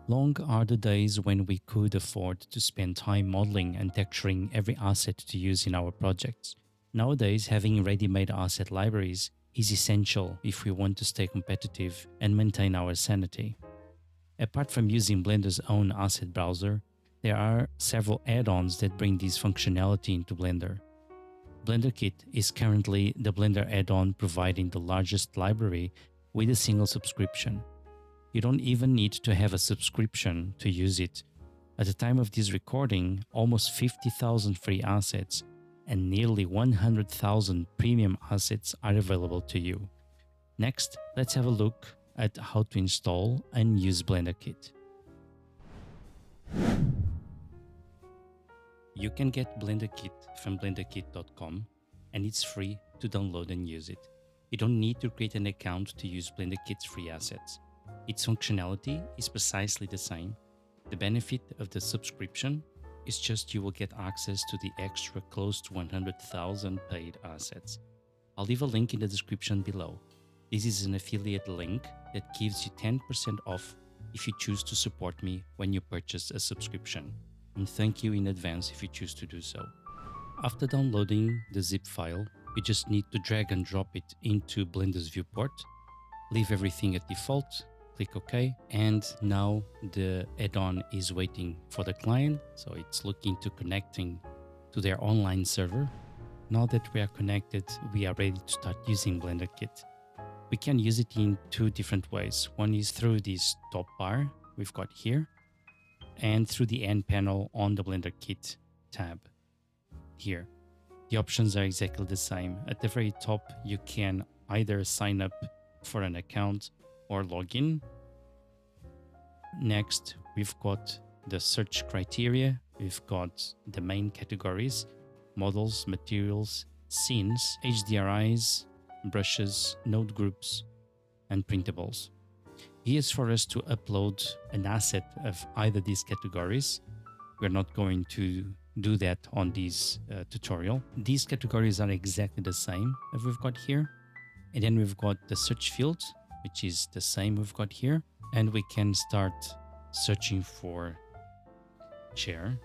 Long are the days when we could afford to spend time modeling and texturing every asset to use in our projects. Nowadays, having ready-made asset libraries is essential if we want to stay competitive and maintain our sanity. Apart from using Blender's own asset browser, there are several add-ons that bring this functionality into Blender. BlenderKit is currently the Blender add-on providing the largest library with a single subscription. You don't even need to have a subscription to use it. At the time of this recording, almost 50,000 free assets and nearly 100,000 premium assets are available to you. Next, let's have a look at how to install and use BlenderKit. You can get BlenderKit from blenderkit.com and it's free to download and use it. You don't need to create an account to use BlenderKit's free assets. Its functionality is precisely the same. The benefit of the subscription is just you will get access to the extra close to 100,000 paid assets. I'll leave a link in the description below. This is an affiliate link that gives you 10% off if you choose to support me when you purchase a subscription. And thank you in advance if you choose to do so. After downloading the zip file, you just need to drag and drop it into Blender's viewport, leave everything at default, click OK, and now the add-on is waiting for the client, so it's looking to connecting to their online server. Now that we are connected, we are ready to start using BlenderKit. We can use it in two different ways. One is through this top bar we've got here, and through the end panel on the BlenderKit tab here. The options are exactly the same. At the very top, you can either sign up for an account or log in. Next, we've got the search criteria. We've got the main categories: models, materials, scenes, HDRIs, brushes, node groups, and printables. Here's for us to upload an asset of either these categories. We're not going to do that on this tutorial. These categories are exactly the same as we've got here. And then we've got the search field, which is the same we've got here. And we can start searching for chair.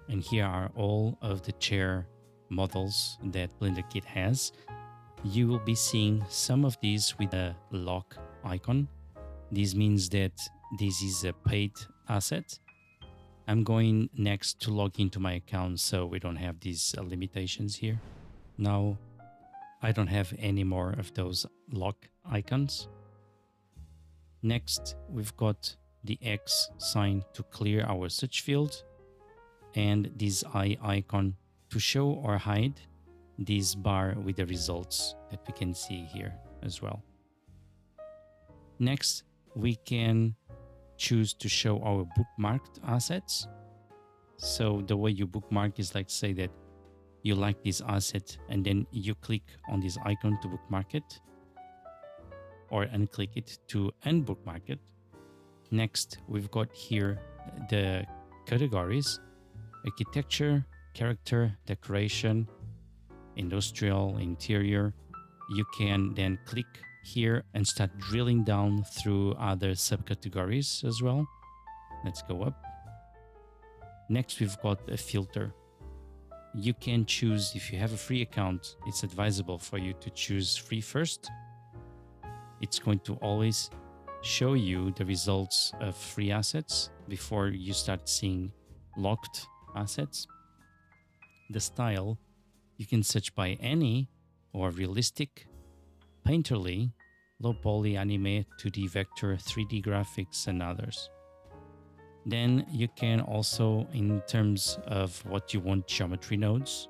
And here are all of the chair models that BlenderKit has. You will be seeing some of these with a lock icon. This means that this is a paid asset. I'm going next to log into my account so we don't have these limitations here. Now, I don't have any more of those lock icons. Next, we've got the X sign to clear our search field and this eye icon to show or hide this bar with the results that we can see here as well. Next, we can choose to show our bookmarked assets. So the way you bookmark is like, say that you like this asset and then you click on this icon to bookmark it, or unclick it to unbookmark it. Next, we've got here the categories: architecture, character, decoration, industrial, interior. You can then click here and start drilling down through other subcategories as well. Let's go up. Next, we've got a filter. You can choose, if you have a free account, it's advisable for you to choose free first. It's going to always show you the results of free assets before you start seeing locked assets. The style, you can search by any or realistic, painterly, low poly, anime, 2D vector, 3D graphics, and others. Then you can also, in terms of what you want geometry nodes,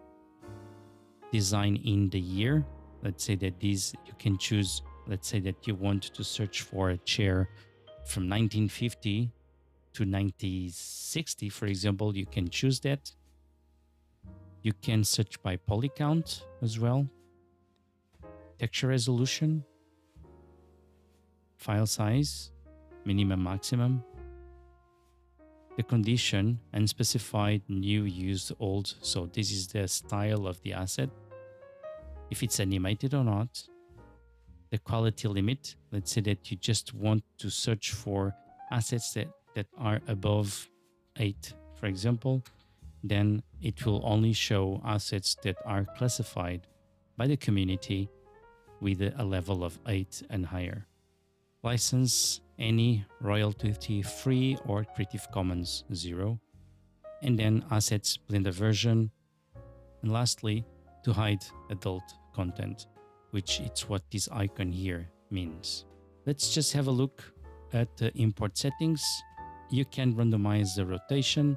design in the year. Let's say that these you can choose. Let's say that you want to search for a chair from 1950 to 1960, for example. You can choose that. You can search by poly count as well, texture resolution, file size, minimum, maximum, the condition, unspecified, new, used, old. So this is the style of the asset, if it's animated or not, the quality limit. Let's say that you just want to search for assets that are above 8, for example, then it will only show assets that are classified by the community with a level of 8 and higher. License any royalty free or Creative Commons 0. And then assets Blender version. And lastly, to hide adult content, which it's what this icon here means. Let's just have a look at the import settings. You can randomize the rotation.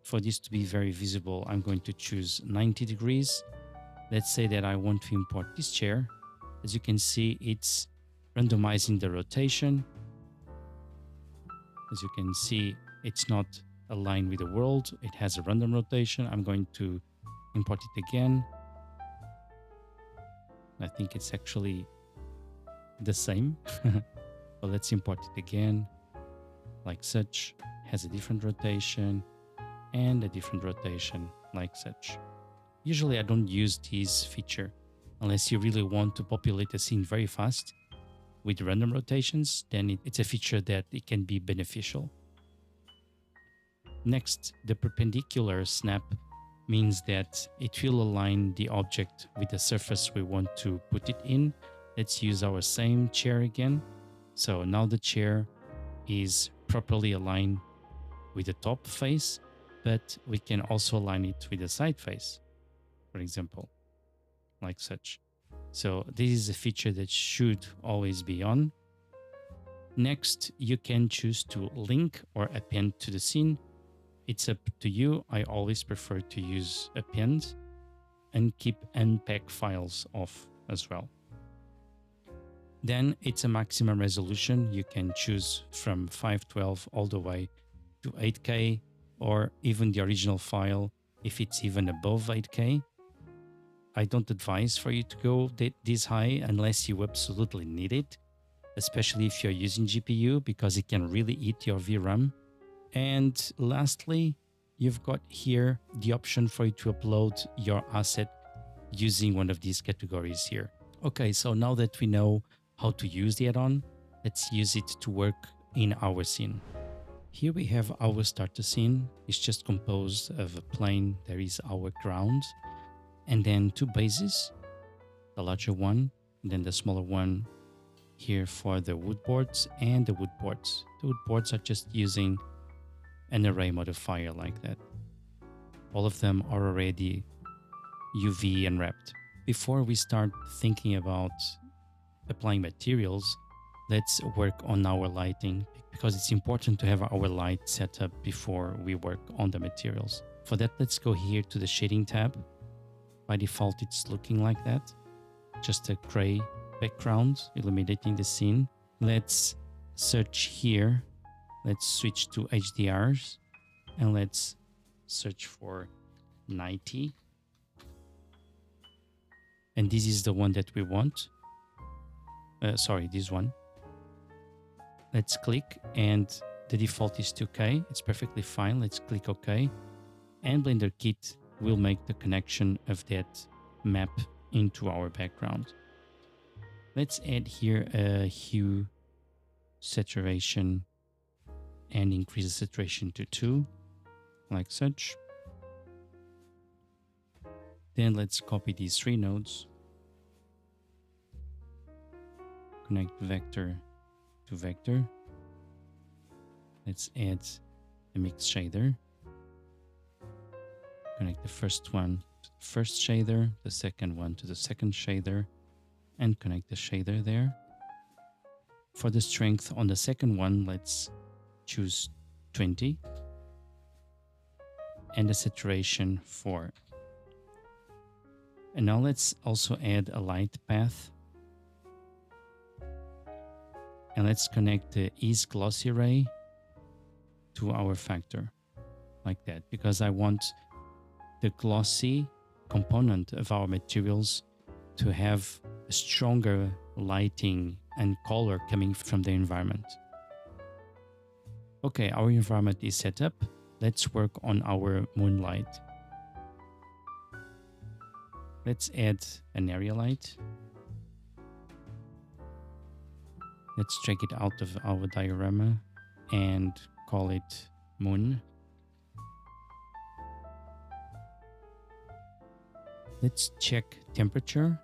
For this to be very visible, I'm going to choose 90 degrees. Let's say that I want to import this chair. As you can see, it's randomizing the rotation. As you can see, it's not aligned with the world. It has a random rotation. I'm going to import it again. I think it's actually the same. But let's import it again. Like such. It has a different rotation and a different rotation like such. Usually I don't use this feature unless you really want to populate a scene very fast with random rotations, then it's a feature that it can be beneficial. Next, the perpendicular snap means that it will align the object with the surface we want to put it in. Let's use our same chair again. So now the chair is properly aligned with the top face, but we can also align it with the side face, for example, like such. So this is a feature that should always be on. Next, you can choose to link or append to the scene. It's up to you. I always prefer to use append and keep unpack files off as well. Then it's a maximum resolution. You can choose from 512 all the way to 8K, or even the original file if it's even above 8K. I don't advise for you to go this high unless you absolutely need it, especially if you're using GPU, because it can really eat your VRAM. And lastly, you've got here the option for you to upload your asset using one of these categories here. Okay, so now that we know how to use the add-on, let's use it to work in our scene. Here we have our starter scene. It's just composed of a plane. There is our ground, and then two bases, the larger one, and then the smaller one here for the wood boards and the wood boards. The wood boards are just using an array modifier like that. All of them are already UV unwrapped. Before we start thinking about applying materials, let's work on our lighting, because it's important to have our light set up before we work on the materials. For that, let's go here to the shading tab. By default, it's looking like that. Just a gray background illuminating the scene. Let's search here. Let's switch to HDRIs and let's search for 90. And this is the one that we want. This one. Let's click, and the default is 2K. It's perfectly fine. Let's click OK. And BlenderKit will make the connection of that map into our background. Let's add here a hue saturation and increase the saturation to 2, like such. Then let's copy these 3 nodes. Connect vector to vector. Let's add a mix shader. Connect the first one to the first shader, the second one to the second shader, and connect the shader there. For the strength on the second one, let's choose 20 and the saturation 4. And now let's also add a light path. And let's connect the Ease Glossy Ray to our factor, like that, because I want the glossy component of our materials to have a stronger lighting and color coming from the environment. Okay, our environment is set up. Let's work on our moonlight. Let's add an area light. Let's drag it out of our diorama and call it moon. Let's check temperature.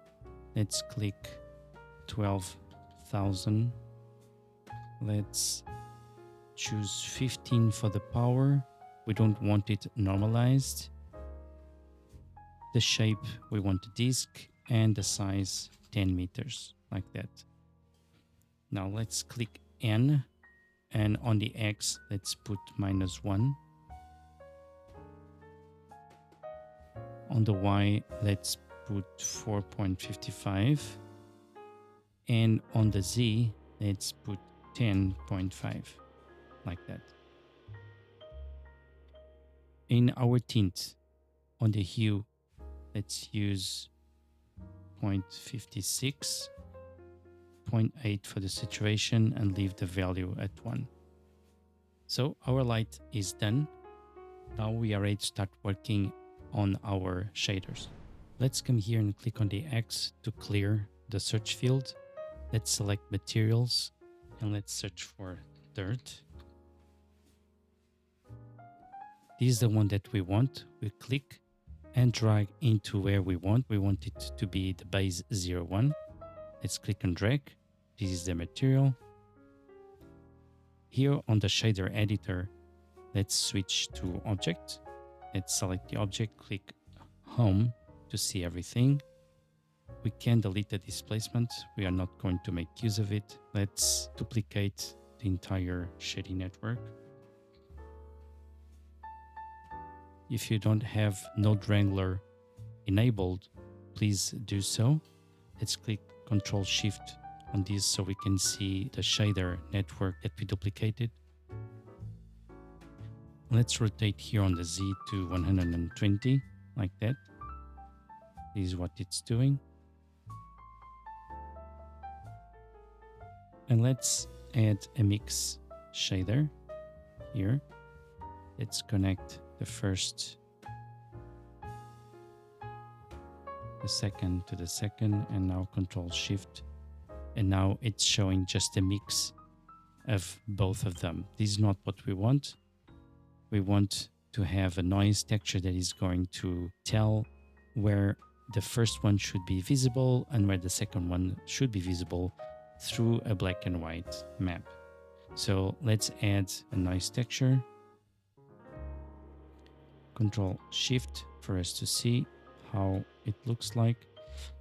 Let's click 12,000. Let's choose 15 for the power. We don't want it normalized. The shape, we want a disc, and the size 10 meters, like that. Now let's click N, and on the X, let's put -1. On the Y, let's put 4.55. And on the Z, let's put 10.5, like that. In our tint, on the hue, let's use 0.56, 0.8 for the saturation, and leave the value at 1. So our light is done. Now we are ready to start working on our shaders. Let's come here and click on the X to clear the search field. Let's select materials and let's search for dirt. This is the one that we want. We click and drag into where we want. We want it to be the base 01. Let's click and drag. This is the material. Here on the shader editor, let's switch to object. Let's select the object, click home to see everything. We can delete the displacement. We are not going to make use of it. Let's duplicate the entire shading network. If you don't have Node Wrangler enabled, please do so. Let's click Ctrl Shift on this so we can see the shader network that we duplicated. Let's rotate here on the Z to 120, like that. This is what it's doing. And let's add a mix shader here. Let's connect the first, the second to the second, and now Control Shift. And now it's showing just a mix of both of them. This is not what we want. We want to have a noise texture that is going to tell where the first one should be visible and where the second one should be visible through a black and white map. So let's add a noise texture. Control Shift for us to see how it looks like.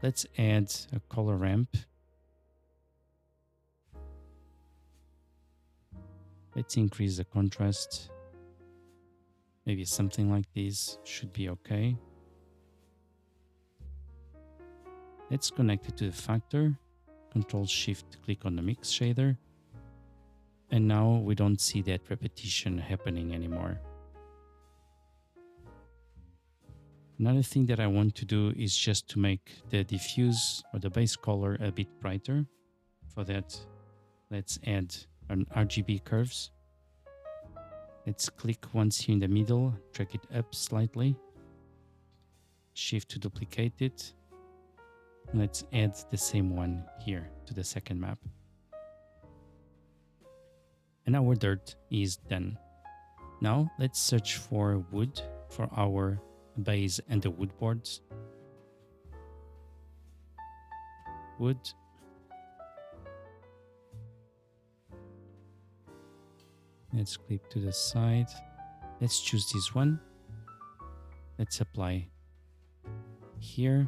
Let's add a color ramp. Let's increase the contrast. Maybe something like this should be okay. Let's connect it to the factor. Control Shift, click on the mix shader. And now we don't see that repetition happening anymore. Another thing that I want to do is just to make the diffuse or the base color a bit brighter. For that, let's add an RGB curves. Let's click once here in the middle, drag it up slightly. Shift to duplicate it. Let's add the same one here to the second map. And our dirt is done. Now let's search for wood for our base and the wood boards. Wood. Let's click to the side. Let's choose this one. Let's apply here.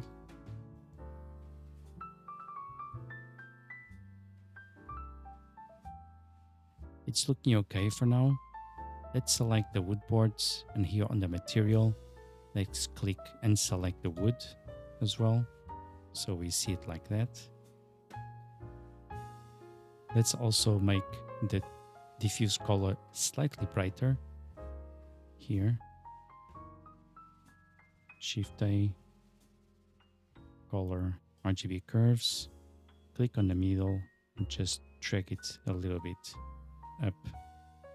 It's looking okay for now. Let's select the wood boards, and here on the material, let's click and select the wood as well. So we see it like that. Let's also make the diffuse color slightly brighter here. Shift A, color RGB curves, click on the middle and just drag it a little bit up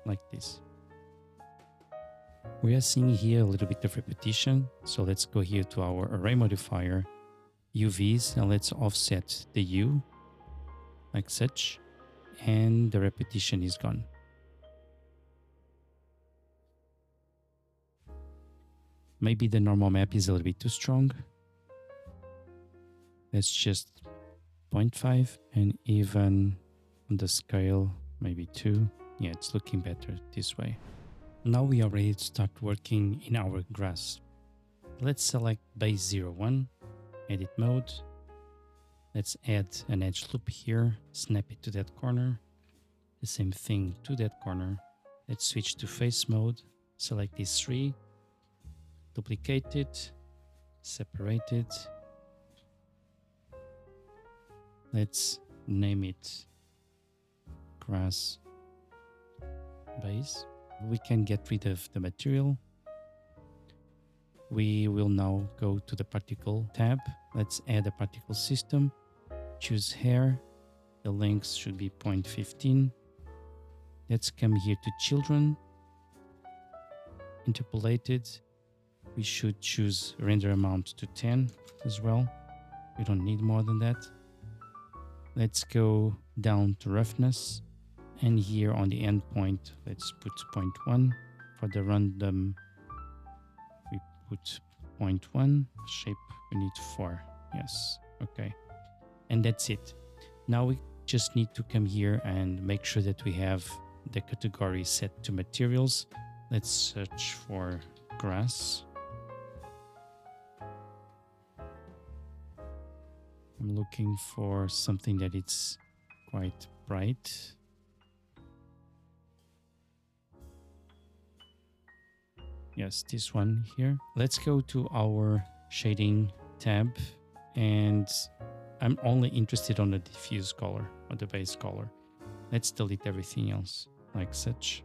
like this. We are seeing here a little bit of repetition, so let's go here to our array modifier, UVs, and let's offset the U like such. and the repetition is gone. Maybe the normal map is a little bit too strong. Let's just 0.5 and even on the scale, maybe 2. Yeah, it's looking better this way. Now we are ready to start working in our grass. Let's select base 01, edit mode. Let's add an edge loop here, snap it to that corner. The same thing to that corner. Let's switch to face mode, select these 3, duplicate it, separate it. Let's name it grass base. We can get rid of the material. We will now go to the particle tab. Let's add a particle system. Choose hair. The length should be 0.15. Let's come here to children. Interpolated. We should choose render amount to 10 as well. We don't need more than that. Let's go down to roughness. And here on the endpoint, let's put 0.1. For the random, we put 0.1. Shape, we need 4. Yes, okay. And that's it. Now we just need to come here and make sure that we have the category set to materials. Let's search for grass. I'm looking for something that it's quite bright. Yes, this one here. Let's go to our shading tab, and I'm only interested on the diffuse color or the base color. Let's delete everything else like such.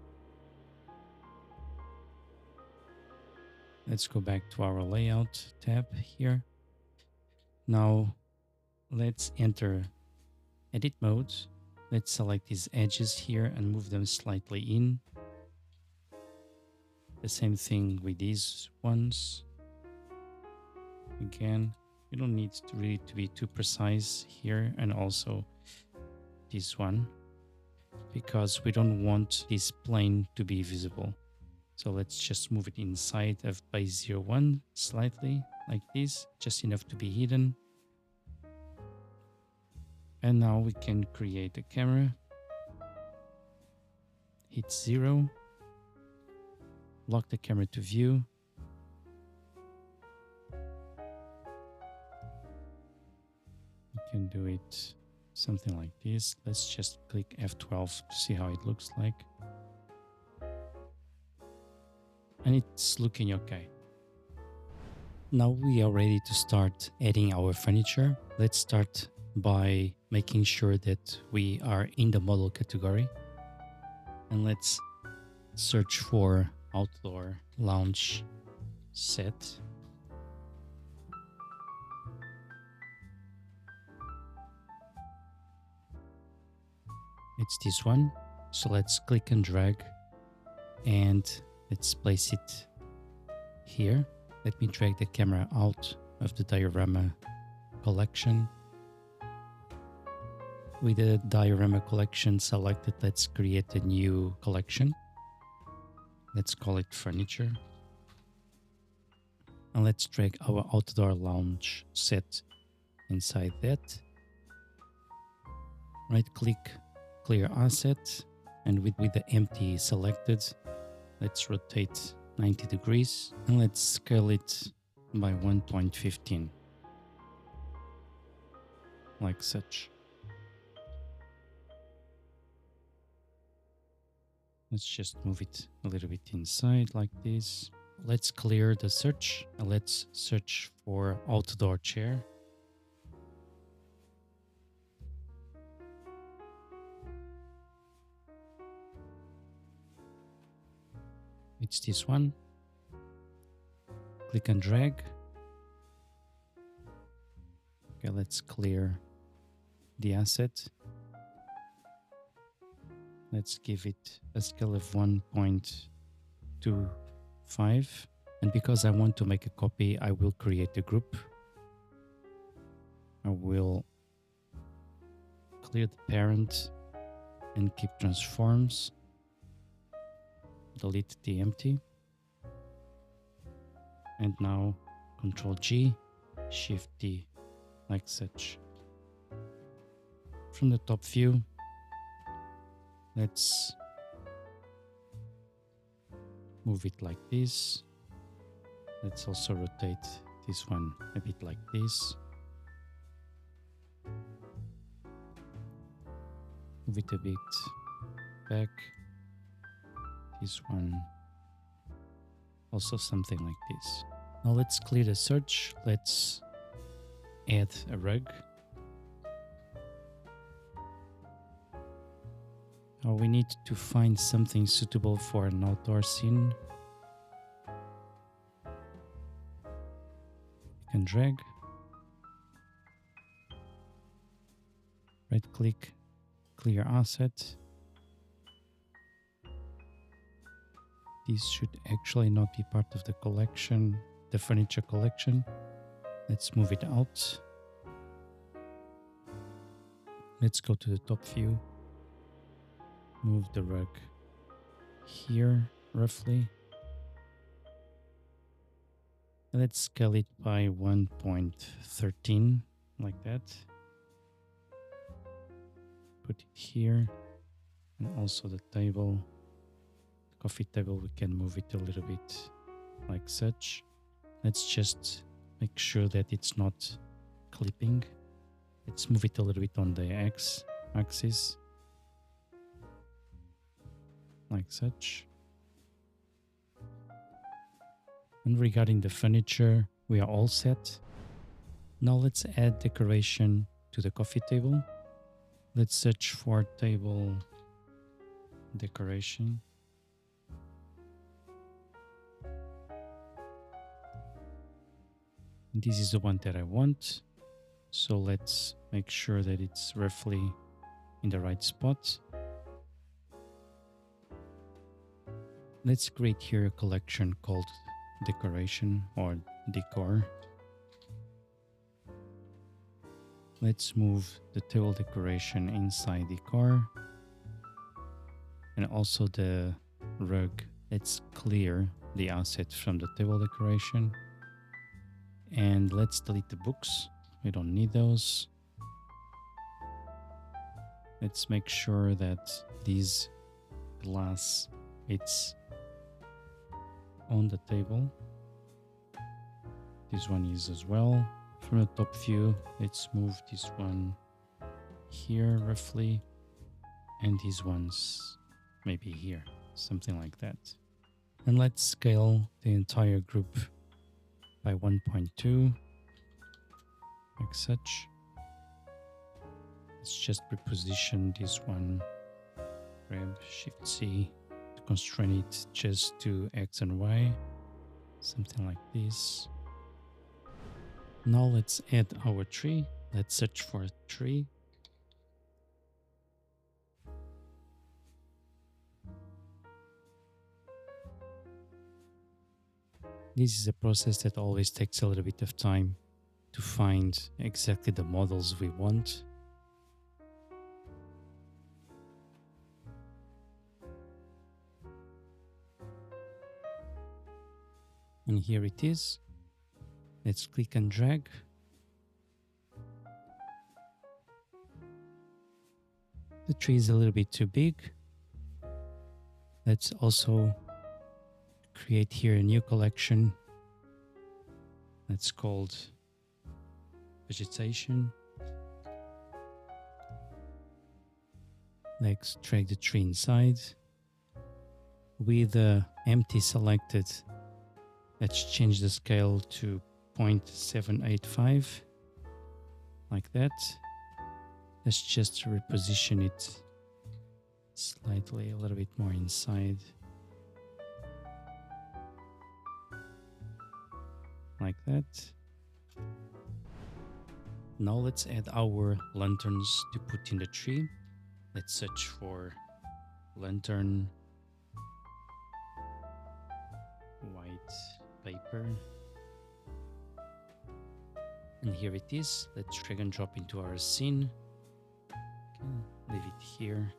Let's go back to our layout tab here. Now let's enter edit mode. Let's select these edges here and move them slightly in. The same thing with these ones. Again, you don't need to really to be too precise here, and also this one, because we don't want this plane to be visible. So let's just move it inside of base 01 slightly like this, just enough to be hidden. And now we can create a camera. Hit 0. Lock the camera to view. You can do it something like this. Let's just click F12 to see how it looks like. And it's looking okay. Now we are ready to start adding our furniture. Let's start by making sure that we are in the model category. And let's search for outdoor lounge set. It's this one. So let's click and drag and let's place it here. Let me drag the camera out of the diorama collection. With the diorama collection selected, let's create a new collection. Let's call it furniture. And let's drag our outdoor lounge set inside that. Right click, clear asset. And with the empty selected, let's rotate 90 degrees. And let's scale it by 1.15. Like such. Let's just move it a little bit inside like this. Let's clear the search. Let's search for outdoor chair. It's this one. Click and drag. Okay, let's clear the asset. Let's give it a scale of 1.25. And because I want to make a copy, I will create a group. I will clear the parent. and keep transforms. Delete the empty. And now Control G, Shift D, like such. From the top view, let's move it like this. Let's also rotate this one a bit like this. Move it a bit back. This one also something like this. Now let's clear the search. Let's add a rug. Now we need to find something suitable for an outdoor scene. You can drag, right click, clear asset. This should actually not be part of the collection, the furniture collection. Let's move it out. Let's go to the top view. Move the rug here roughly. Let's scale it by 1.13 like that. Put it here, and also the table, the coffee table, we can move it a little bit like such. Let's just make sure that it's not clipping. Let's move it a little bit on the axis like such. And regarding the furniture, we are all set. Now let's add decoration to the coffee table. Let's search for table decoration. This is the one that I want. So let's make sure that it's roughly in the right spot. Let's create here a collection called decoration or decor. Let's move the table decoration inside decor, and also the rug. Let's clear the asset from the table decoration, and let's delete the books. We don't need those. Let's make sure that this glass, it's on the table. This one is as well. From the top view, let's move this one here roughly, and these ones maybe here, something like that. And let's scale the entire group by 1.2 like such. Let's just reposition this one, grab Shift C to constrain it just to X and Y, something like this. Now let's add our tree. Let's search for a tree. This is a process that always takes a little bit of time to find exactly the models we want. And here it is. Let's click and drag. The tree is a little bit too big. Let's also create here a new collection that's called vegetation. Let's drag the tree inside. With the empty selected, let's change the scale to 0.785 like that. Let's just reposition it slightly a little bit more inside like that. Now let's add our lanterns to put in the tree. Let's search for lantern, white paper, and here it is. Let's drag and drop into our scene. Okay, leave it here.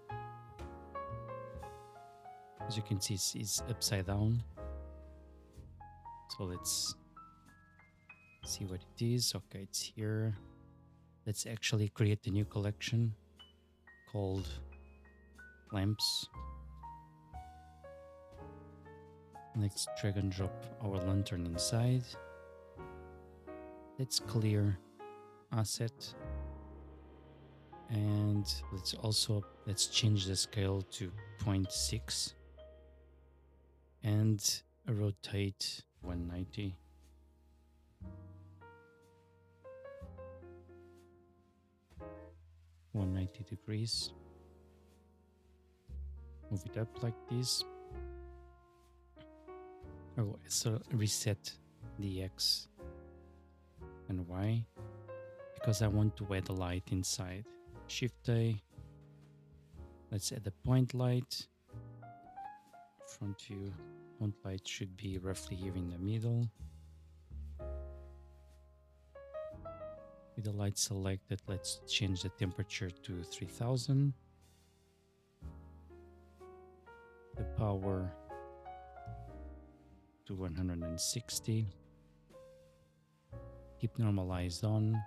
As you can see, it's upside down. So let's see what it is. Okay, it's here. Let's actually create a new collection called lamps. Let's drag and drop our lantern inside. Let's clear asset. And let's change the scale to 0.6 and rotate 190. degrees. Move it up like this. Oh, so reset the X and Y because I want to add a light inside. Shift A. Let's add a point light. Front view. Point light should be roughly here in the middle. With the light selected, let's change the temperature to 3000. The power to 160. Keep normalized on.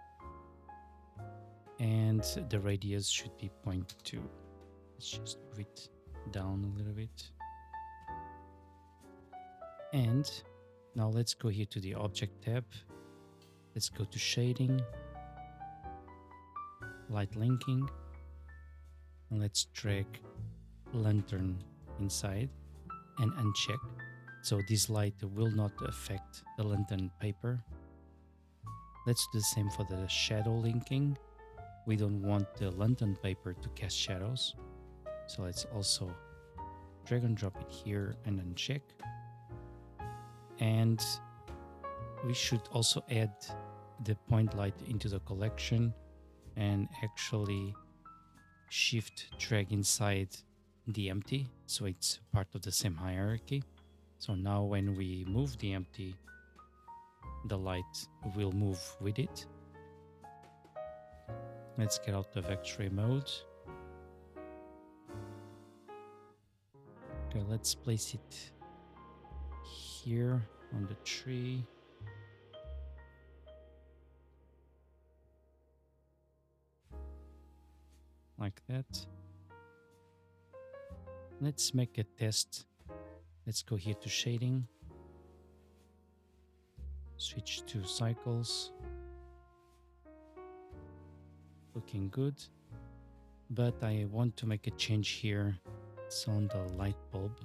And the radius should be 0.2. Let's just move it down a little bit. And now let's go here to the Object tab. Let's go to Shading, Light Linking, and let's drag Lantern inside and uncheck. So this light will not affect the lantern paper. Let's do the same for the Shadow Linking. We don't want the lantern paper to cast shadows. So let's also drag and drop it here and uncheck. And we should also add the point light into the collection and actually shift drag inside the empty, so it's part of the same hierarchy. So now when we move the empty, the light will move with it. Let's get out of X-ray mode. Okay, let's place it here on the tree. Like that. Let's make a test. Let's go here to Shading. Switch to Cycles. Looking good. But I want to make a change here. It's on the light bulb.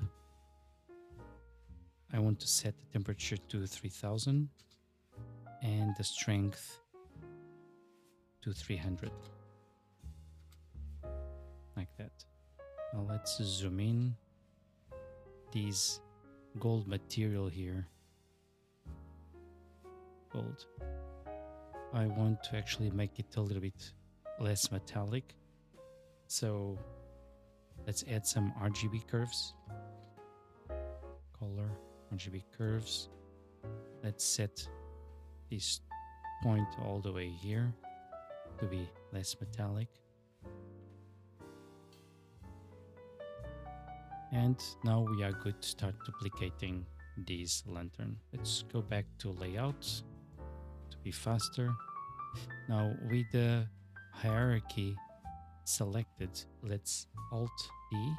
I want to set the temperature to 3000 and the strength to 300. Like that. Now let's zoom in. This gold material here. Gold. I want to actually make it a little bit less metallic. So let's add some RGB curves. Color, RGB curves. Let's set this point all the way here to be less metallic. And now we are good to start duplicating this lantern. Let's go back to layout to be faster. Now with the hierarchy selected, let's Alt D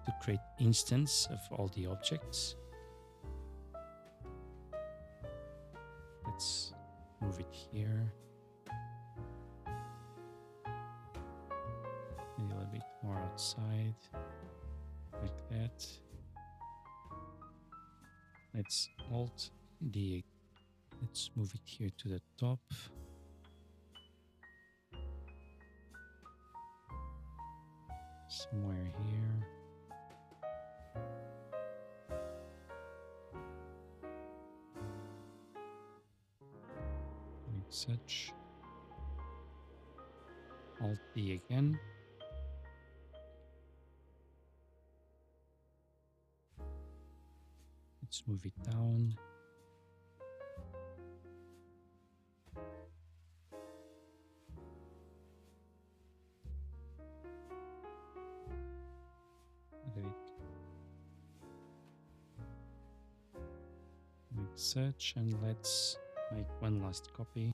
to create instance of all the objects. Let's move it here. A little bit more outside. Like that. Let's Alt D. Let's move it here to the top. Somewhere here. Like such. Alt D again. Let's move it down. such, and let's make one last copy.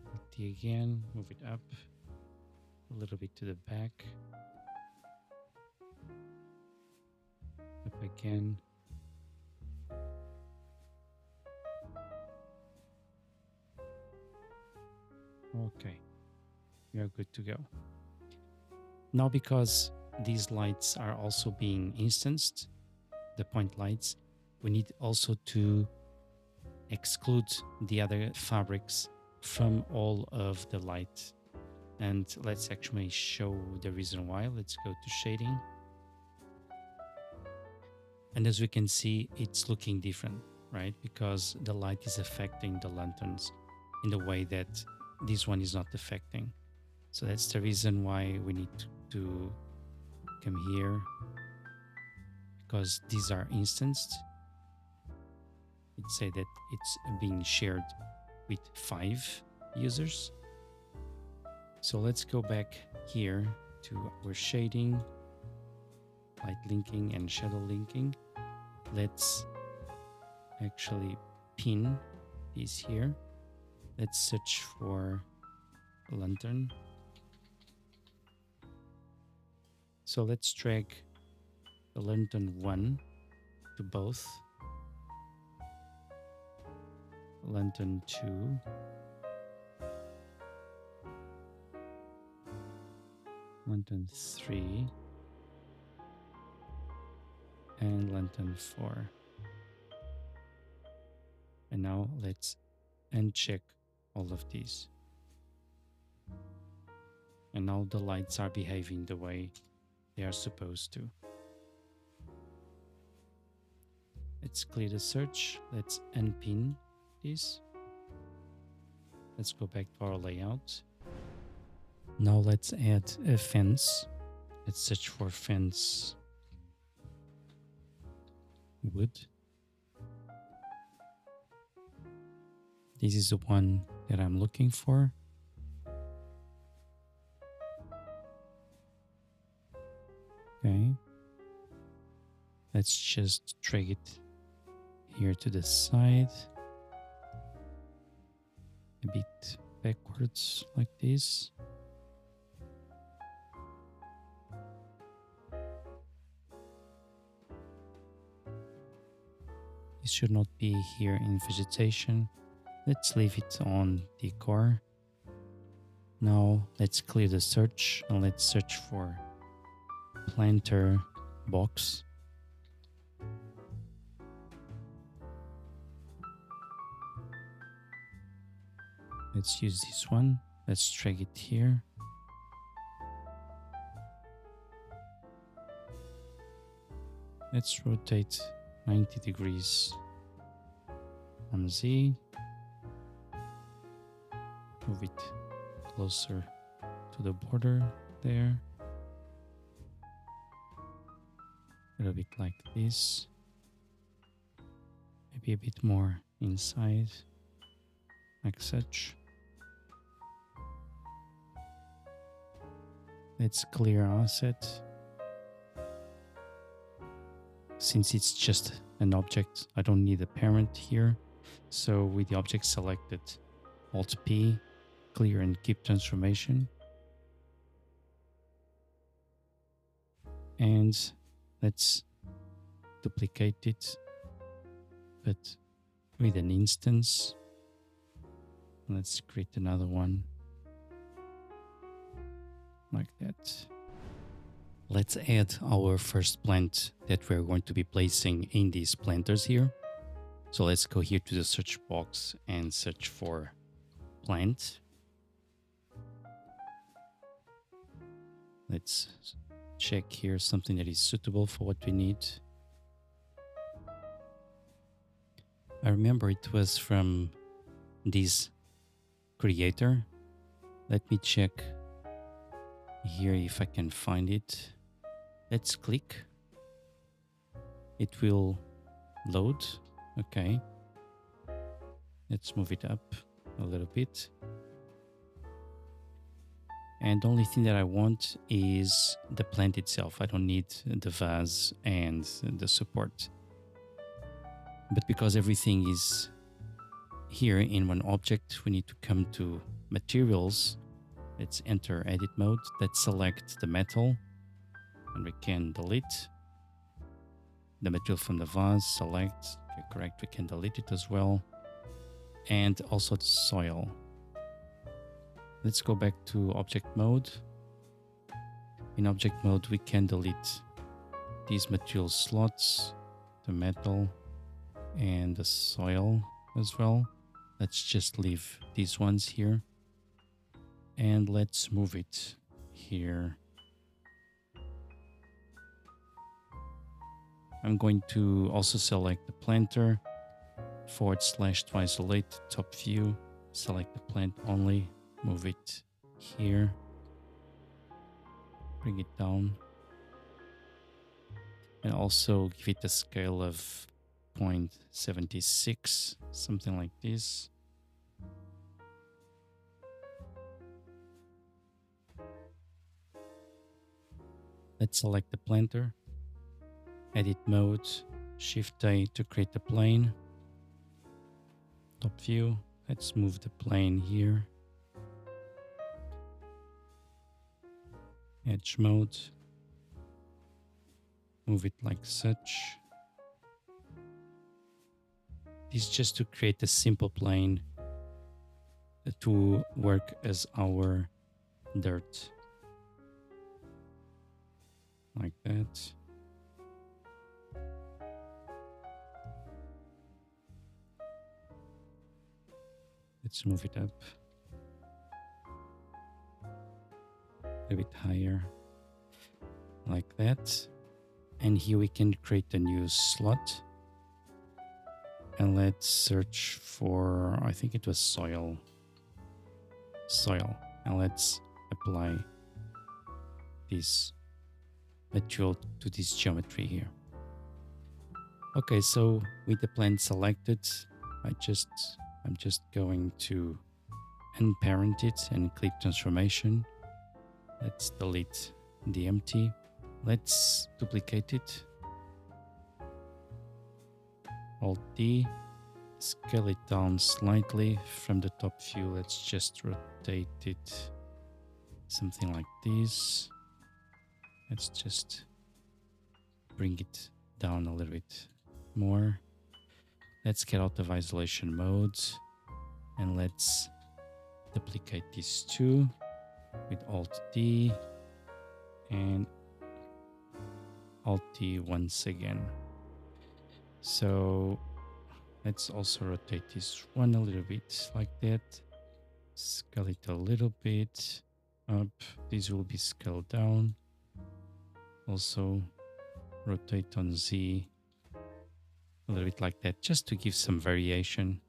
Click T again, move it up a little bit to the back, up again. Okay, we are good to go. Now, because these lights are also being instanced, the point lights, we need also to exclude the other fabrics from all of the light. And let's actually show the reason why. Let's go to shading. And as we can see, it's looking different, right? Because the light is affecting the lanterns in the way that this one is not affecting. So that's the reason why we need to come here, because these are instanced. Let's say that it's being shared with 5 users. So let's go back here to our shading, light linking and shadow linking. Let's actually pin this here. Let's search for a lantern. So let's drag the lantern 1 to both, lantern 2, lantern 3, and lantern 4. And now let's uncheck all of these. And now the lights are behaving the way they are supposed to. Let's clear the search. Let's unpin this. Let's go back to our layout. Now let's add a fence. Let's search for fence wood. This is the one that I'm looking for. Okay. Let's just drag it here to the side, a bit backwards like this. It should not be here in vegetation. Let's leave it on decor. Now let's clear the search and let's search for planter box. Let's use this one. Let's drag it here. Let's rotate 90 degrees on Z. Move it closer to the border there. A little bit like this. Maybe a bit more inside, like such. Let's clear asset. Since it's just an object, I don't need a parent here. So with the object selected, Alt P, clear and keep transformation. And let's duplicate it, but with an instance. Let's create another one like that. Let's add our first plant that we're going to be placing in these planters here. So let's go here to the search box and search for plant. Let's check here something that is suitable for what we need. I remember it was from this creator. Let me check here if I can find it. Let's click. It will load. Okay. Let's move it up a little bit. And the only thing that I want is the plant itself. I don't need the vase and the support. But because everything is here in one object, we need to come to materials. Let's enter edit mode. Let's select the metal and we can delete the material from the vase. Select, okay, correct, we can delete it as well. And also the soil. Let's go back to object mode. In object mode, we can delete these material slots, the metal and the soil as well. Let's just leave these ones here and let's move it here. I'm going to also select the planter, / to isolate top view, select the plant only, move it here, bring it down, and also give it a scale of 0.76, something like this. Let's select the planter, edit mode, Shift A to create a plane, top view. Let's move the plane here, edge mode, move it like such. This is just to create a simple plane to work as our dirt, like that. Let's move it up a bit higher, like that. And here we can create a new slot. And let's search for, I think it was soil. And let's apply this material to this geometry here. Okay, so with the plant selected, I'm just going to unparent it and click transformation. Let's delete the empty. Let's duplicate it. Alt D, scale it down slightly from the top view. Let's just rotate it something like this. Let's just bring it down a little bit more. Let's get out of isolation mode and let's duplicate these two with Alt D and Alt D once again. So let's also rotate this one a little bit like that. Scale it a little bit up. This will be scaled down. Also rotate on Z a little bit like that, just to give some variation.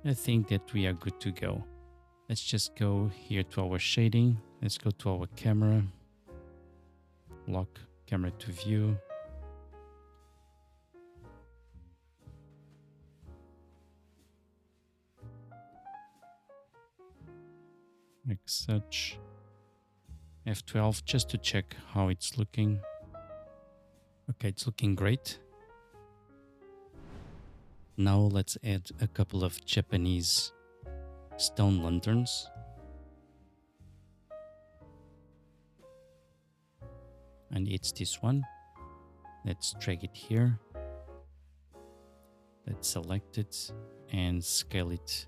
I think that we are good to go. Let's just go here to our shading. Let's go to our camera. Lock camera to view. Like such. F12 just to check how it's looking. Okay, it's looking great. Now let's add a couple of Japanese stone lanterns. And it's this one. Let's drag it here. Let's select it and scale it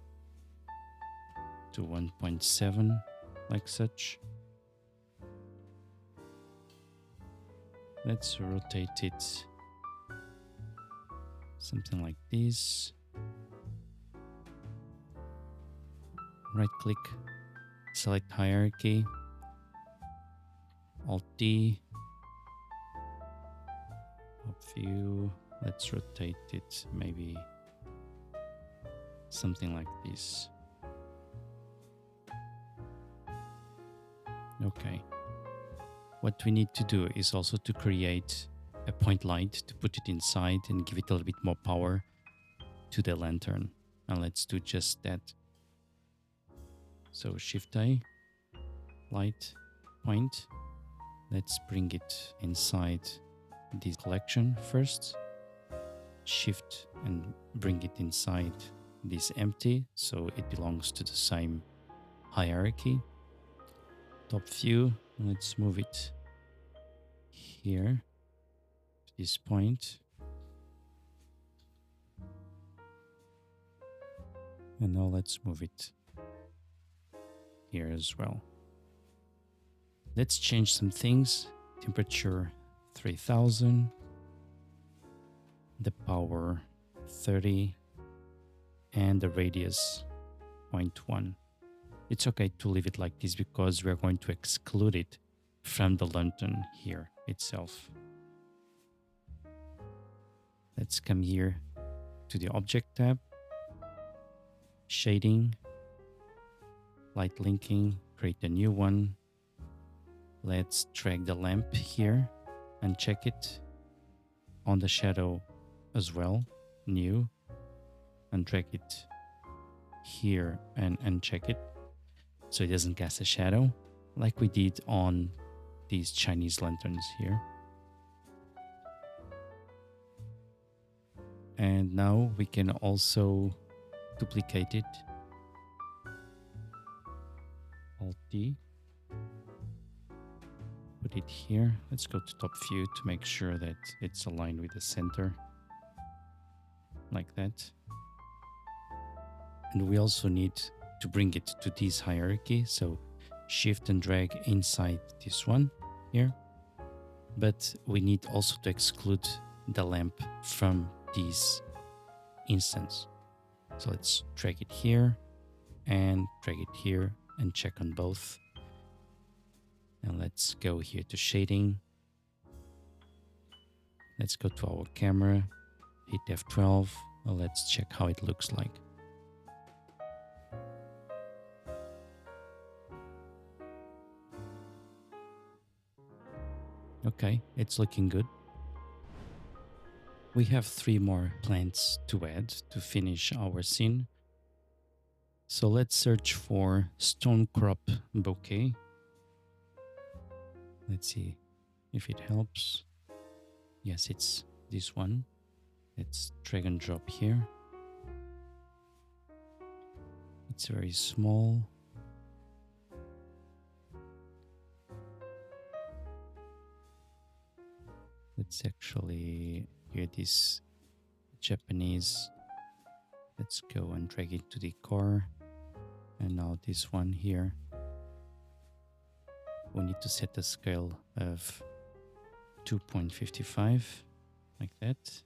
to 1.7 like such. Let's rotate it something like this. Right click, select hierarchy, Alt D, top view. Let's rotate it maybe something like this. Okay. What we need to do is also to create a point light to put it inside and give it a little bit more power to the lantern. And let's do just that. So Shift A, light, point. Let's bring it inside this collection first. shift and bring it inside this empty, so it belongs to the same hierarchy. Top view, let's move it here to this point. And now let's move it here as well. Let's change some things. Temperature 3000, the power 30, and the radius 0.1. It's okay to leave it like this because we're going to exclude it from the lantern here itself. Let's come here to the Object tab, Shading, Light Linking, create a new one. Let's drag the lamp here and check it on the shadow as well, New, and drag it here and check it so it doesn't cast a shadow like we did on these Chinese lanterns here. And now we can also duplicate it. Alt-D. Put it here. Let's go to top view to make sure that it's aligned with the center. Like that. And we also need to bring it to this hierarchy. So shift and drag inside this one here. But we need also to exclude the lamp from this instance. So let's drag it here and drag it here and check on both. And let's go here to shading. Let's go to our camera, hit F12. Let's check how it looks like. Okay, it's looking good. We have 3 more plants to add to finish our scene. So let's search for stone crop bouquet. Let's see if it helps. Yes, it's this one. Let's drag and drop here. It's very small. Let's actually hear this Japanese. Let's go and drag it to the core. And now this one here. We need to set the scale of 2.55, like that.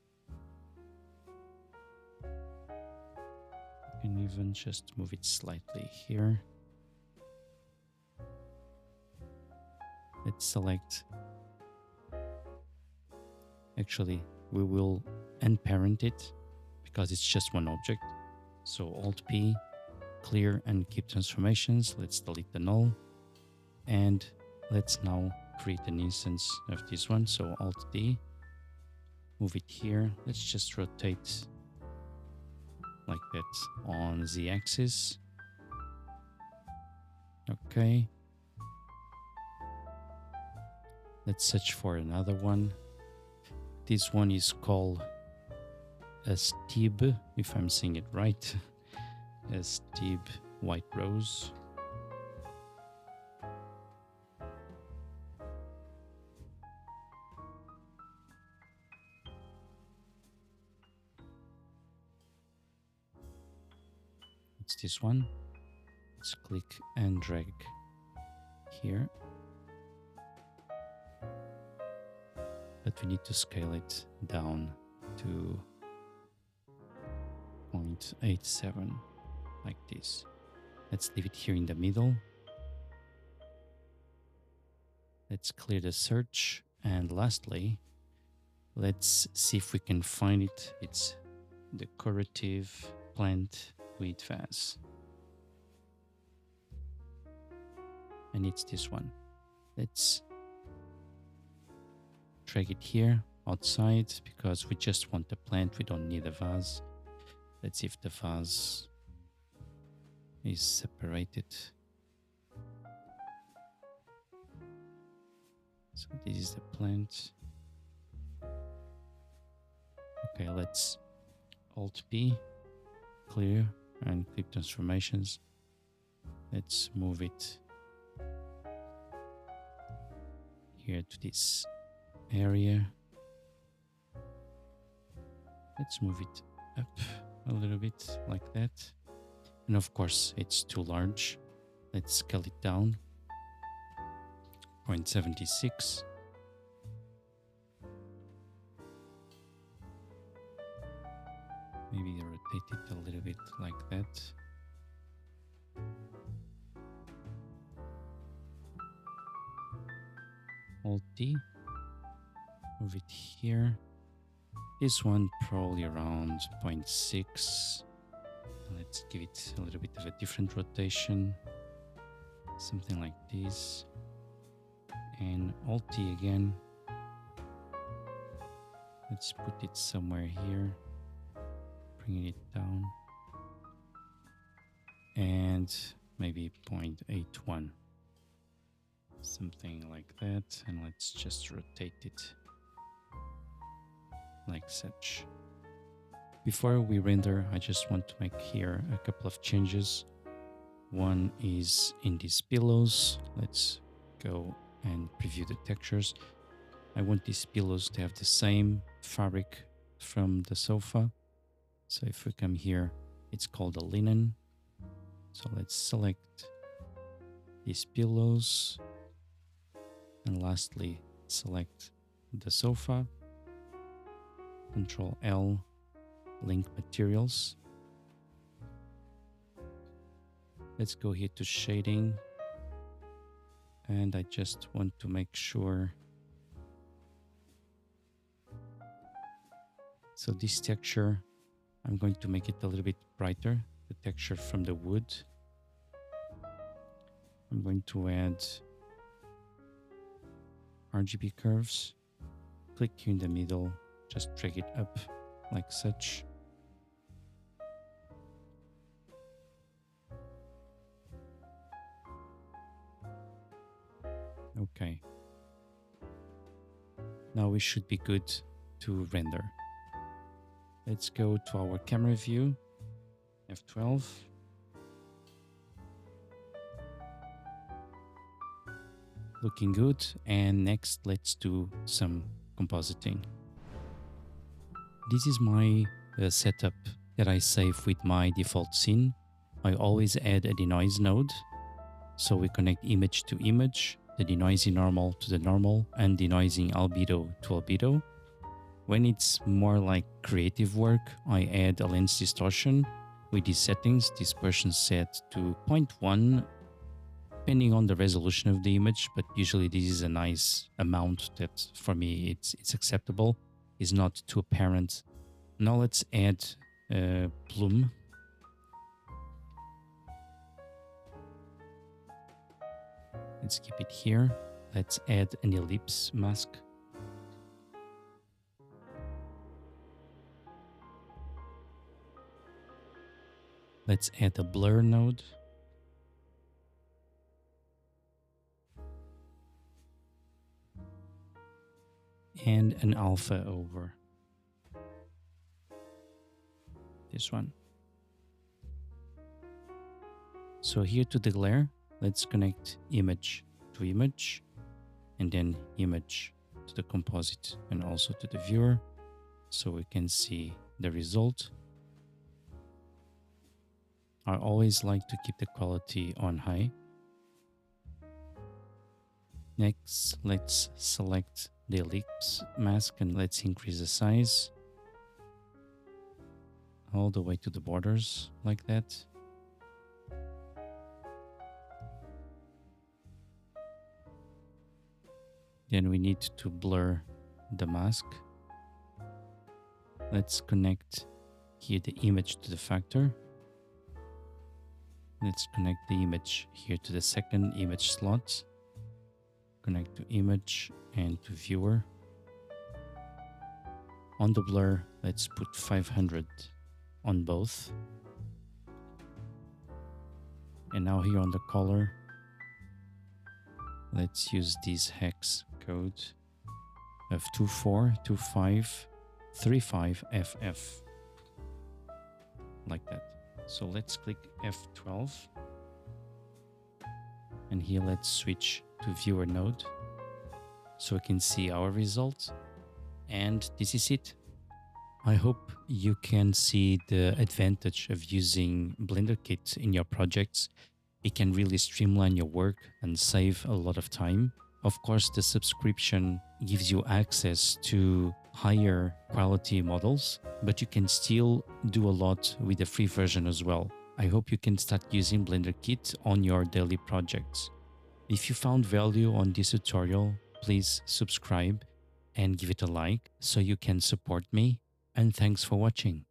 You can even just move it slightly here. Let's select. Actually, we will unparent it because it's just one object. So Alt-P, clear and keep transformations. Let's delete the null. And let's now create an instance of this one. So Alt-D, move it here. Let's just rotate like that on Z-axis. Okay. Let's search for another one. This one is called a Stib, if I'm saying it right. A Stib White Rose. It's this one. Let's click and drag here. But we need to scale it down to 0.87, like this. Let's leave it here in the middle. Let's clear the search. And lastly, let's see if we can find it. It's decorative plant with vase. And it's this one. Let's drag it here outside because we just want the plant. We don't need a vase. Let's see if the vase is separated. So this is the plant. Okay, let's Alt P, clear, and clip transformations. Let's move it here to this area. Let's move it up a little bit like that. And of course, it's too large. Let's scale it down. 0.76. Maybe rotate it a little bit like that. Alt D. Move it here. This one probably around 0.6. Let's give it a little bit of a different rotation. Something like this. And Alt T again. Let's put it somewhere here. Bring it down. And maybe 0.81. Something like that. And let's just rotate it like such. Before we render, I just want to make here a couple of changes. One is in these pillows. Let's go and preview the textures. I want these pillows to have the same fabric from the sofa. So if we come here, it's called a linen. So let's select these pillows. And lastly, select the sofa. Control L, link materials. Let's go here to shading. And I just want to make sure. So this texture, I'm going to make it a little bit brighter, the texture from the wood. I'm going to add RGB curves. Click here in the middle, just drag it up like such. Okay. Now we should be good to render. Let's go to our camera view, F12. Looking good. And next, let's do some compositing. This is my setup that I save with my default scene. I always add a denoise node. So we connect image to image, the denoising normal to the normal, and denoising albedo to albedo. When it's more like creative work, I add a lens distortion with these settings. Dispersion set to 0.1, depending on the resolution of the image, but usually this is a nice amount that for me it's acceptable. It's not too apparent. Now let's add plume. Let's keep it here. Let's add an ellipse mask. Let's add a blur node. And an alpha over this one. So here to the glare, let's connect image to image, and then image to the composite and also to the viewer, so we can see the result. I always like to keep the quality on high. Next, let's select the ellipse mask and let's increase the size all the way to the borders like that. Then we need to blur the mask. Let's connect here the image to the factor. Let's connect the image here to the second image slot. Connect to image and to viewer. On the blur, let's put 500 on both. And now here on the color, let's use this hex code of 2425 35FF, like that. So let's click F12. And here let's switch to viewer node so we can see our results. And this is it. I hope you can see the advantage of using BlenderKit in your projects. It can really streamline your work and save a lot of time. Of course, the subscription gives you access to higher quality models, but you can still do a lot with the free version as well. I hope you can start using BlenderKit on your daily projects. If you found value on this tutorial, please subscribe and give it a like so you can support me. And thanks for watching.